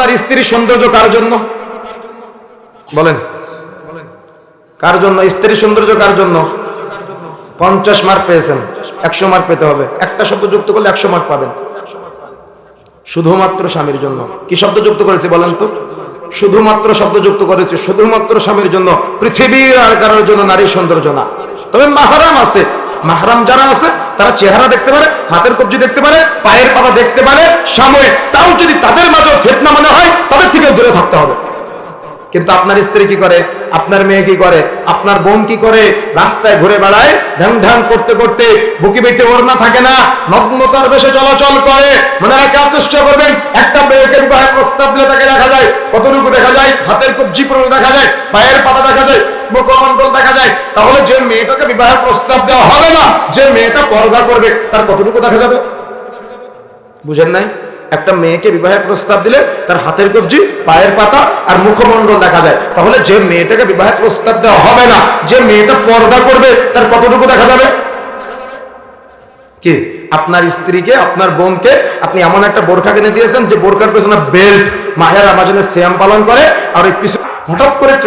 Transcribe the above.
আপনার স্ত্রীর সৌন্দর্য কার জন্য? বলেন, কার জন্য? স্ত্রীর সৌন্দর্য কার জন্য? 50 মার্ক পেয়েছেন, 100 মার্ক পেতে হবে। একটা শব্দ যুক্ত করলে 100 মার্ক পাবেন। শুধুমাত্র স্বামীর জন্য। কি শব্দ যুক্ত করেছি বলেন তো? শুধুমাত্র শব্দ যুক্ত করেছি। শুধুমাত্র স্বামীর জন্য, পৃথিবীর আর কারোর জন্য নারীর সৌন্দর্য না। তবে মাহরাম আছে, মাহরাম যারা আছে তারা চেহারা দেখতে পারে, হাতের কবজি দেখতে পারে, পায়ের পাতা দেখতে পারে সাময়িক। তাও যদি তাদের মাঝে ফিতনা মনে হয়, তাদের থেকে দূরে থাকতে হবে। কিন্তু আপনার স্ত্রী কি করে, আপনার মেয়ে কি করে, আপনার বোন কি করে? রাস্তায় ঘুরে বেড়ায়, ঢ্যাং ঢ্যাং করতে করতে, বুকি পেটে ওড়না থাকে না, নগ্নতার বেশে চলাচল করে। মনে রাখার চেষ্টা করবেন, একটা মেয়েকে বিবাহের প্রস্তাব দিলে তাকে দেখা যায় কতটুকু দেখা যায়? হাতের কবজি পুরো দেখা যায়, পায়ের পাতা দেখা যায়, মুখমণ্ডল দেখা যায়। তাহলে যে মেয়েটাকে বিবাহের প্রস্তাব দেওয়া হবে না, যে মেয়েটা পর্দা করবে, তার কতটুকু দেখা যাবে? বুঝেন নাই? একটা মেয়েকে বিবাহের প্রস্তাব দিলে তার হাতের কবজি, পায়ের পাতা আর মুখমণ্ডল দেখা যায়। তাহলে যে মেয়েটাকে বিবাহের প্রস্তাব দেওয়া হবে না, যে মেয়েটা পর্দা করবে, তার কতটুকু দেখা যাবে? কি আপনার স্ত্রীকে, আপনার বোনকে আপনি এমন একটা বোরখা কিনে দিয়েছেন যে বোরখার পেছনে বেল্ট, মাহের রমজানে সিয়াম পালন করে, আর ওই পিছনে হঠাৎ করে